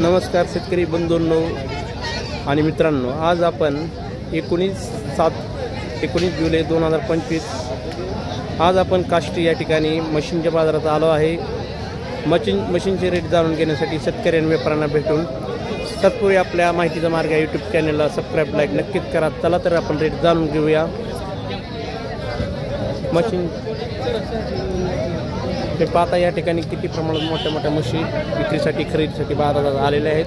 नमस्कार शेतकरी बंधूंनो आणि मित्रांनो, आज आपण 19 जुलै 2025 आज आपण काष्टी या ठिकाणी मशीनच्या बाजारात आलो आहे। मशीनचे रेट जाणून घेण्यासाठी शेतकरी आणि व्यापाऱ्यांना भेटून तत्पूर्वी आपल्या माहितीचा मार्ग या यूट्यूब चॅनलला सबस्क्राईब लाईक नक्कीच करा। चला तर आपण रेट जाणून घेऊया। मशीन हे पाहता या ठिकाणी किती प्रमाणात मोठ्या मोठ्या मशीन विक्रीसाठी खरेदीसाठी बाजारात आलेल्या आहेत।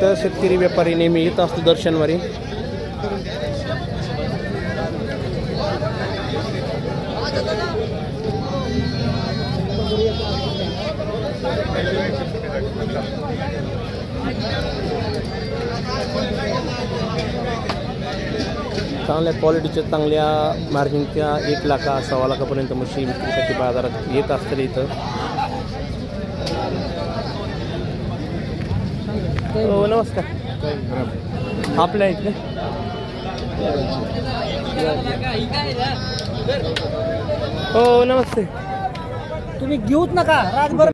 तर शेतकरी व्यापारी नेहमी येत असतो दर्शनवारी। चांगल्या क्वालिटीच्या चांगल्या मार्जिनच्या 1 लाख 1.25 लाखापर्यंत मशीन विक्रीसाठी बाजारात येत असतात। इथं हो नमस्कार, आपल्या इथे हो नमस्ते, तुम्ही घेऊच नका रातभर।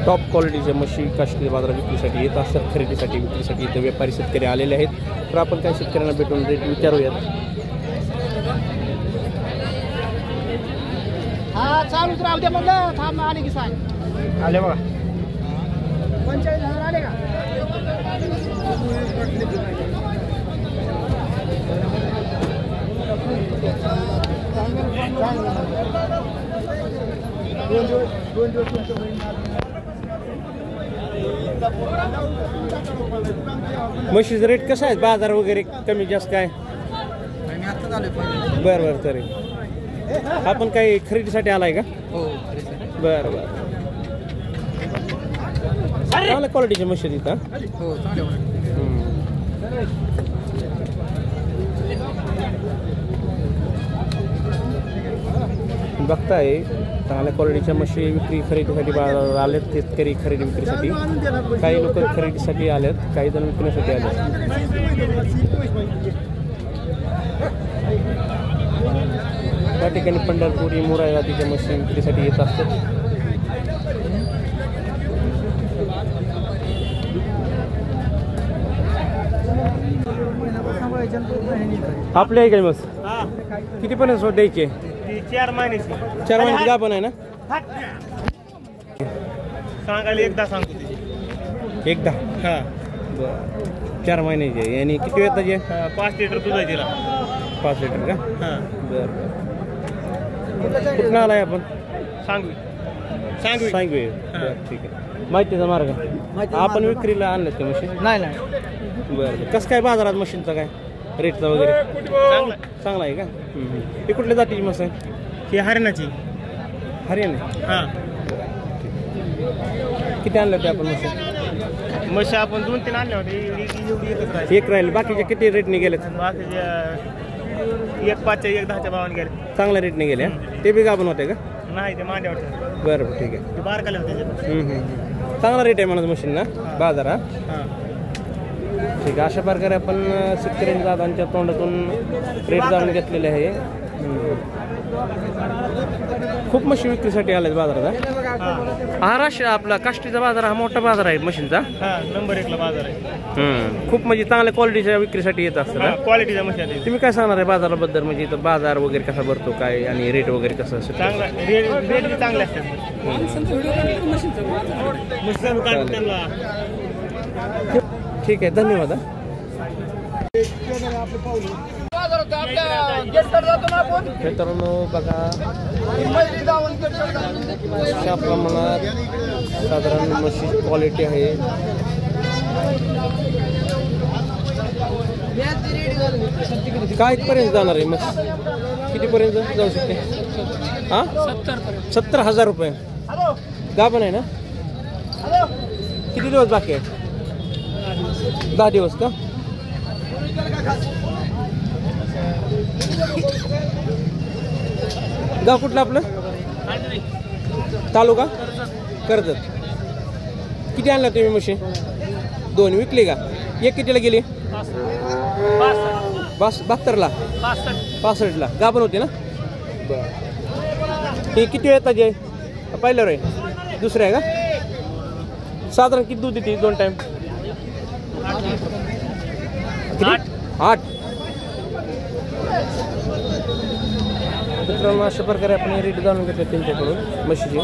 टॉप क्वालिटीच्या मशीन काष्टी बाजारात विक्रीसाठी येत असतात। खरेदीसाठी विक्रीसाठी इथं व्यापारी शेतकरी आलेले आहेत। तर आपण काही शेतकऱ्यांना भेटून रेट विचारूयात। हा चालूच राहू द्या म्हणलं, थांब आले की सांग। आले बघा 45,000 आले का? म्हशीचं रेट कसं आहे बाजार वगैरे कमी जास्त काय? बरं बरं, तरी आपण काही खरेदीसाठी आलाय का? हो बरं बरं, चांगल्या क्वालिटीची म्हशी इथं हो चांगले। बघताय चांगल्या क्वालिटीच्या म्हशी विक्री खरेदीसाठी बाजारात आलेत। शेतकरी खरेदी विक्रीसाठी, काही लोक खरेदीसाठी आलेत, काही जण विकण्यासाठी आलेत। त्या ठिकाणी पंढरपुरी मुरा जातीच्या म्हशी विक्रीसाठी येत असतात। आपल्या काही मस्त किती पण द्यायचे? 4 महिन्याची 4 महिन्याची गाभण आहे ना? सांगायला एकदा सांगतो तिची एकदा। हां बरं, 4 महिन्याची आणि किती वेळ त्याचे? 5 लिटर दूध आहे तिला। 5 लिटर का? हां बरं बरं, कुठं आलाय आपण? सांगवी सांगवी। बरं ठीक आहे, माहितीचा मार्ग आपण विक्रीला आणलं ते मशीन? नाही बरं, कसं काय बाजारात मशीनचा काय रेटचा वगैरे? चांगला आहे का? हे कुठल्या जातीची मस आहे? ही हरियाणाची। हरियाणा? हां। किती आणलं ते आपण मशीन? म्हशी आपण 2-3 आणल्या होते, एक राहिले, बाकीचे किती रेटने गेले? बाकीचे 1.5च्या 1.10च्या भावाने गेले। चांगल्या रेटने गेले? ते बी गाभण होते का? नाही ते मांड्या होते। बरं ठीक आहे, ते बारकाले होते। चांगला रेट आहे म्हणत मशीन ना बाजारात? हां ठीक आहे, अशा प्रकारे आपण शेतकरी दादांच्या तोंडातून रेट जाणून घेतलेले आहे। खूप म्हशी विक्रीसाठी आले बाजारात। महाराष्ट्र आपला काष्टीचा बाजार हा मोठा बाजार आहे मशीनचा। हां, नंबर 1ला बाजार आहे। खूप म्हणजे चांगल्या क्वालिटीच्या विक्रीसाठी येत असतात। क्वालिटीच्या म्हशी आहेत। तुम्ही काय सांगणार आहे बाजाराबद्दल? म्हणजे इथं बाजार वगैरे कसा भरतो काय आणि रेट वगैरे कसं असतं? चांगला रेट बी चांगले असतात। ठीक आहे, धन्यवाद। मित्रांनो बघा, अशा प्रमाणात साधारण म्हशी क्वालिटी आहे। काय पर्यंत जाणार आहे मग? कितीपर्यंत जाऊ शकते? हां 70,000 रुपये गाभण आहे ना? किती दिवस बाकी आहे? 10 दिवस का? गाव कुठलं आपलं? तालुका कर्जत। किती आणला तुम्ही म्हशी? 2 विकली का? एक कितीला गेली? 72ला 65ला गाभण होते ना बरं हे किती वेळ येतात जे पहिल्यावर आहे दुसरं आहे का साधारण किती दूध देते 2 टाईम 8 मित्रांनो अशा प्रकारे आपण रेट जाणून घेतले त्यांच्याकडून म्हशीचे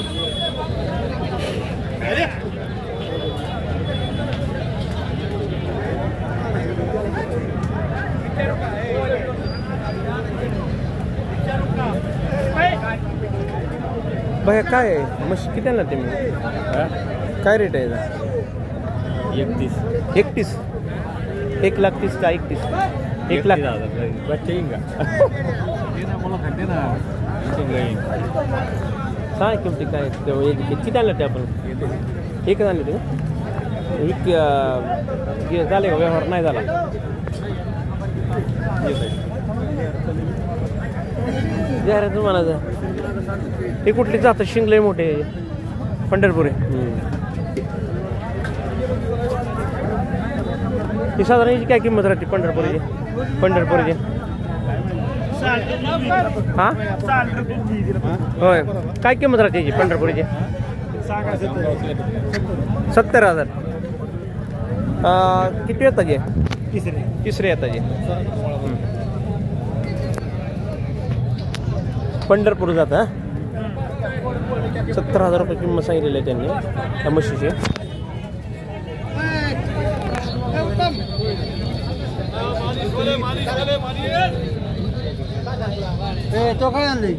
भैया काय आहे म्हशी किती आणला तुम्ही काय रेट आहे याचा 31 1,30,000 का 31 1,00,000 सांग किमती काय किती आणलं ते आपण एकच आणले ते झाले का व्यवहार नाही झाला जाहिरात तुम्हाला हे कुठली जातं शिंगले मोठे पंढरपूर आहे ही साधारण याची काय किंमत राहते पंढरपूरची हां होय काय किंमत राहते याची पंढरपूरची 70,000 किती येतात जे तिसरे येतात जे पंढरपूर जातं 70,000 रुपये किंमत सांगितलेली आहे त्यांनी त्या म्हशीची तो काय आणले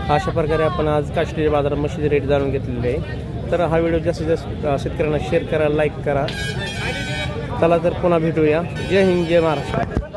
अशा प्रकारे आपण आज काष्टी बाजारात म्हशीचे रेट जाणून घेतलेले आहे तर हा व्हिडिओ जास्तीत जास्त शेतकऱ्यांना शेअर करा लाईक करा चला तर पुन्हा भेटूया जय हिंद जय महाराष्ट्र